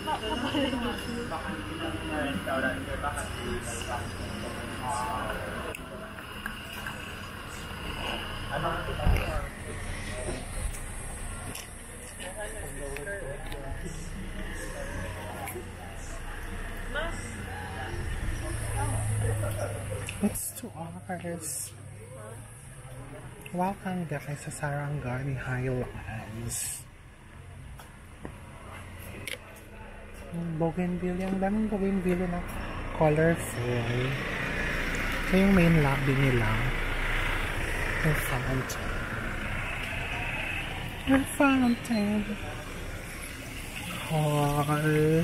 It's 2 hours. Welcome guys sa Sarangani Highlands. Bougainvillea, ang daming bougainvillea na colorful. Ito yung main lobby nila. Yung fountain. Yung fountain. Hall.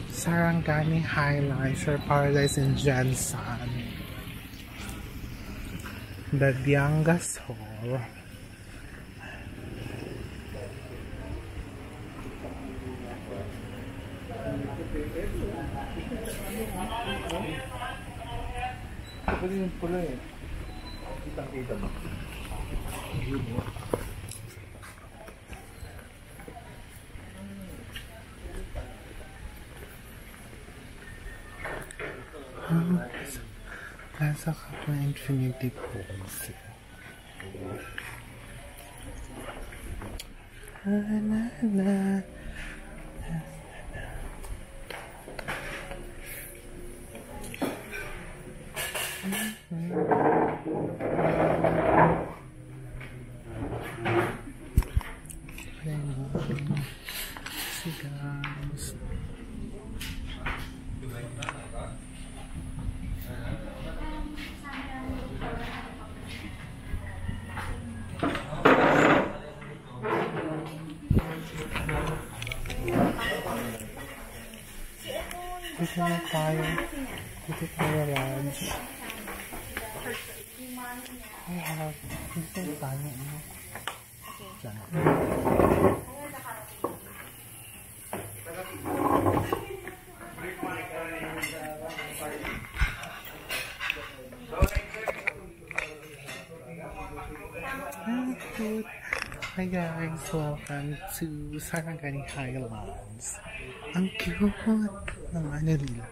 Sarangani Highlands or Paradise in Jansan. The Diangas Hall. Ito yung pula eh. Kitang-kita mo. Nasa Kapwa Infinity Pools. Cigars. Dito na tayo. Dito tayo lunch. Dito tayo. Diyan. Hi guys, welcome to Sarangani Highlands. Ang cute ng ano nila,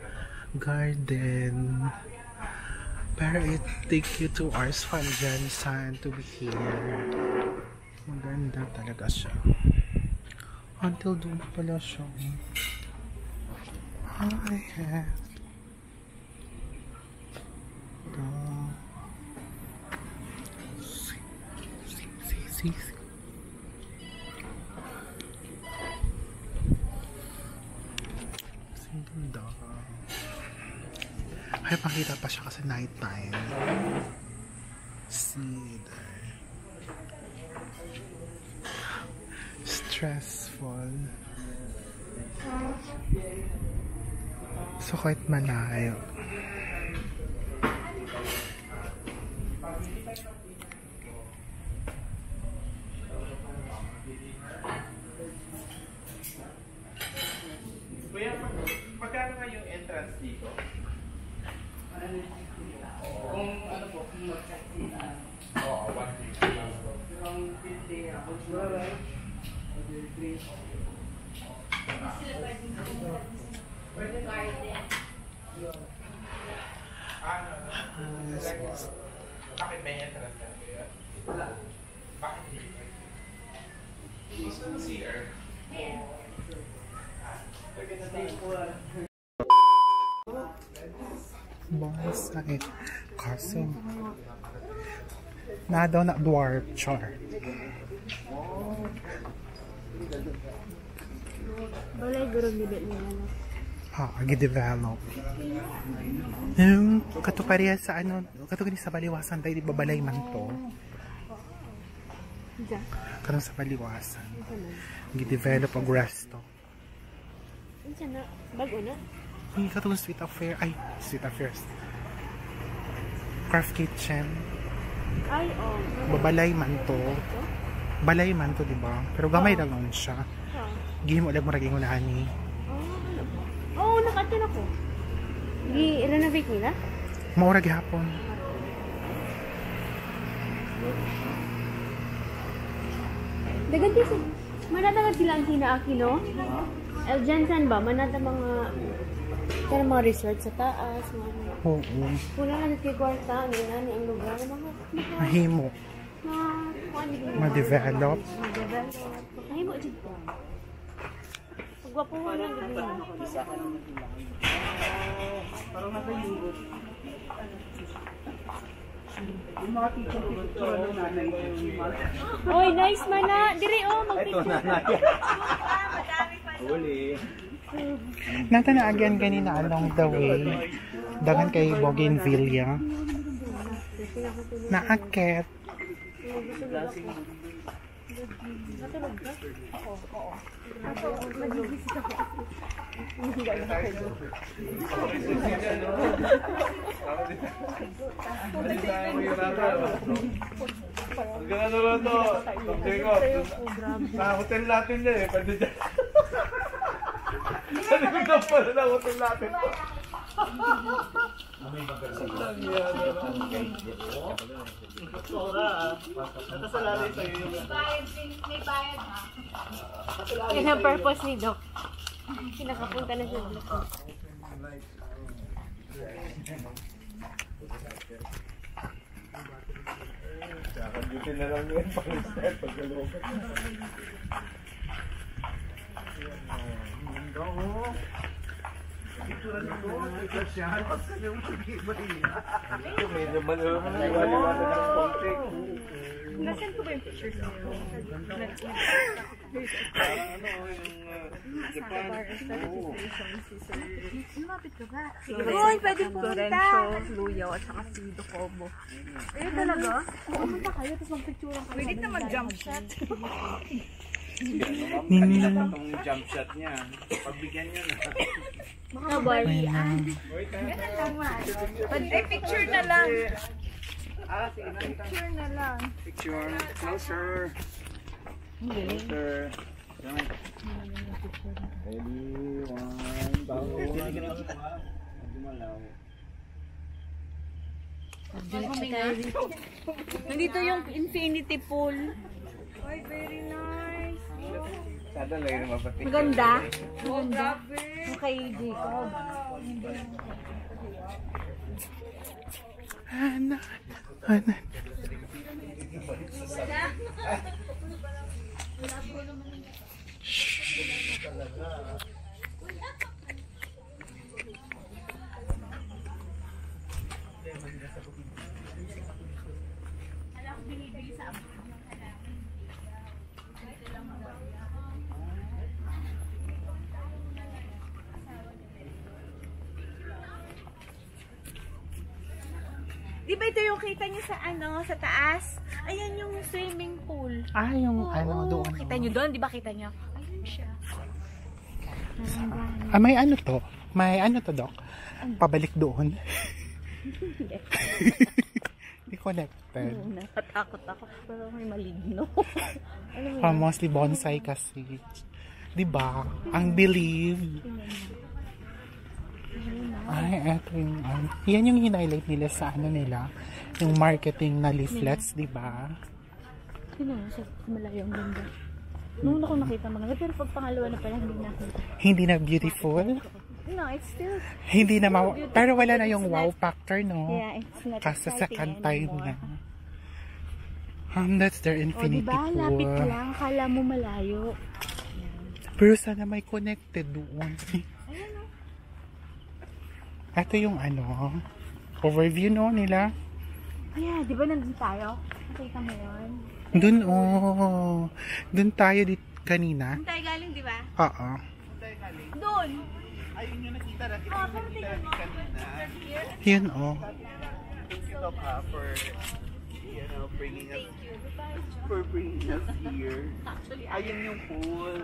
garden. Pero it take you 2 hours from Jansan to be here. Maganda talaga siya. Until doon pala siya. I have see. Ganda. Ay, pakita pa siya kasi night time. See there. Stressful. So, kahit malayo. Kuya, magkano nga yung entrance dito? Kung ano po, oo, 150 lang. Yung 50 ako sure. Pwede tayo din. Bakit may entrance na kuya? Wala. Bakit dito? Gusto mo CR? Bonsai. Kaso na daw na dwarf char. Balay gurong bibit nila no? Agi-develop. Yung katupariya sa ano, katugani sa Baliwasan tayo, di ba balay man to? Karong sa Baliwasan. Agi-develop ang resto. Ano na? Bago na? Hindi ka itong Sweet Affair. Ay, Sweet Affairs. Craft Kitchen. Ay, oh. Babalay man to. Balay man to, diba? Pero gamay lang naman siya. Gihimo lang mo raging unahan ni. Oo, nakatin ako. I-renovate nila? Maura gihapon. Dagan din sila. Manatagad sila ang kinaaki, no? El Jensen ba? Manata mga resort sa taas. Oo. Wala na natin kwarta. Ano ang lugar. Mahimo. Ma-develop. Mahimo dito. Pagwapo mo lang. Parang nasa Europe. Yung mga picture ng nanay ko. Oy, nice man na. Diri, Ito, nanay. Huli. Nata na again ganina along the way. Dagan kay Bougainvillea. Naakit. Natulog ka? Oo. Magigising ako. Ganun naman to. Sa hotel natin yan eh. Pwede dyan. Sa likod pala ng hotel natin. Natasalalay sa'yo yung May bayad ha. Yan ang purpose ni Doc. Pinakapunta na siya. Kakagutin na lang yun pang-step pagkalupan. May naman naliwaliwala ng konti. Nasaan ko ba yung pictures niyo? Lumapit ka ba? Uy, pwede pumunta! Luyaw at saka si Docobo. Eh, talaga? Pumunta kayo, tapos mag-picturean kayo. Pwede na mag-jump shot. Itong jump shot niya. Pagbigyan niya na. Kabali. Picture na lang. Picture na lang. Picture. Closer. Closer. Ready? One. Nandito yung infinity pool. Ay, very nice. Sada lang yung mapapicture. Maganda? Maganda. Okay, Jacob. Hanan. Di ba ito yung kita niyo sa sa taas? Ayan yung swimming pool. Yung doon. Kita niyo doon, di ba kita niyo? Ayun siya. May ano to? May ano to, Doc? Pabalik doon. Hindi connected. Nakatakot ako. Pero may maligno. Mostly bonsai kasi. Diba? Ang believe. Ay, eto yung yan yung hinighlight nila sa nila. Yung marketing na leaflets, diba? Sino mo? Sa malayo ang ganda. Noon ako nakita maganda. Pero pag pangalawa na pala, hindi nakita. Hindi na beautiful? No, it's still... Hindi na pero wala na yung wow factor, no? Yeah, it's not Kasi second time anymore. na. That's their infinity diba? pool. Lapit lang. Akala mo malayo. Pero sana may connected doon. Ito yung overview nila. Kaya, di ba nandun tayo? Nakita mo yun? Dun tayo kanina. Doon tayo galing, di ba? Oo. Doon! Ayun yung nakita natin. Pero tingnan mo. Yun, Thank you, Doc, for bringing us here. Ayun yung pool.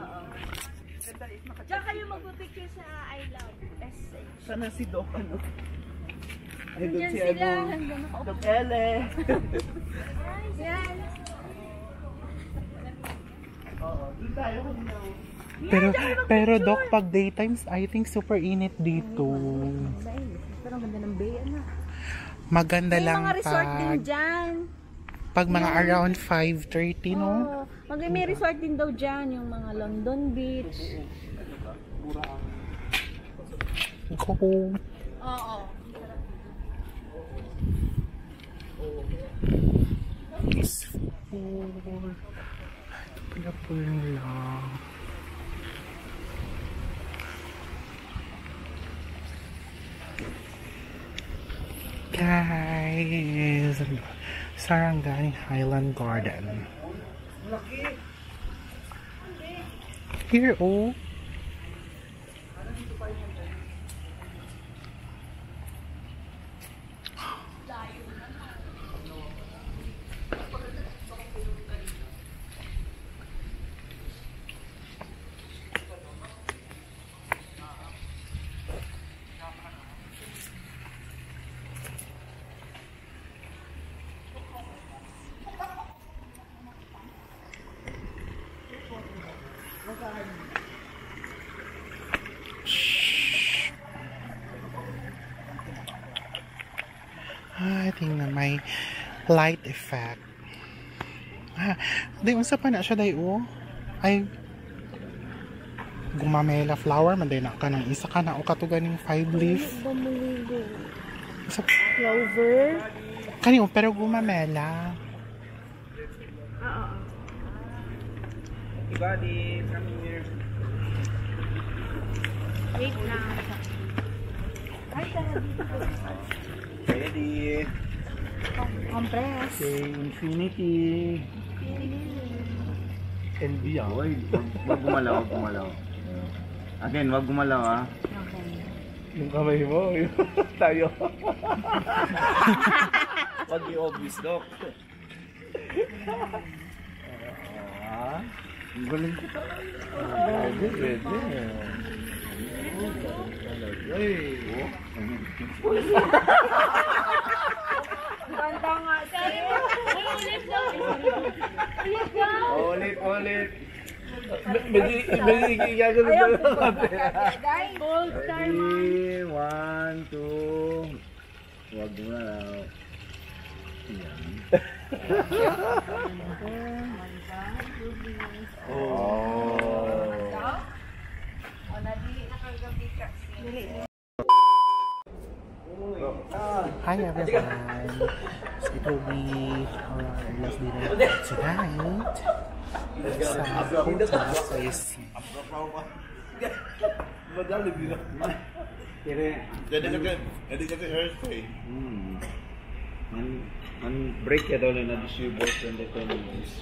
Diyan kayo magpapicture sa I Love SH. Sana si Doc, Ay, doon Diyan si sila. Hanggang nakaupo. Doc Ele. Yan. Oo, doon tayo. pero Doc, pag daytimes, I think super init dito. Pero ang ganda ng bay, Maganda May lang mga resort din dyan. pag mga around 5:30, no? May resort din daw dyan, yung mga London Beach. Go. Oo. Peaceful. Ito pala po yung lang. Guys, Sarangani Highland Garden. Here, oh. I think na may light effect. Di unsa pa na siya day o. Ay gumamela flower man day na ka ng isa ka na o katugan ng 5 leaf. Isa Clover. kani o pero gumamela. Everybody, come here. Wait lang. Ready. Compress. Okay, infinity. And beyond. Uy, wag gumalaw, wag gumalaw. Again, wag gumalaw ah. Yung kamay mo, yung tayo. Wag i-obvious, Doc. Ang galing ko talaga. Pwede. Ay, Ganda nga. Ulit daw. ulit. May gagawin na lang. Gold star. 3, 1, 2. Wag mo na lang. Hi everyone. So it will be our last dinner tonight sa hotel sa AC. Jadi kasi hairspray. Man break ya daw na distribute and the economies.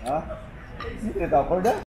Ha? Kita apa dah?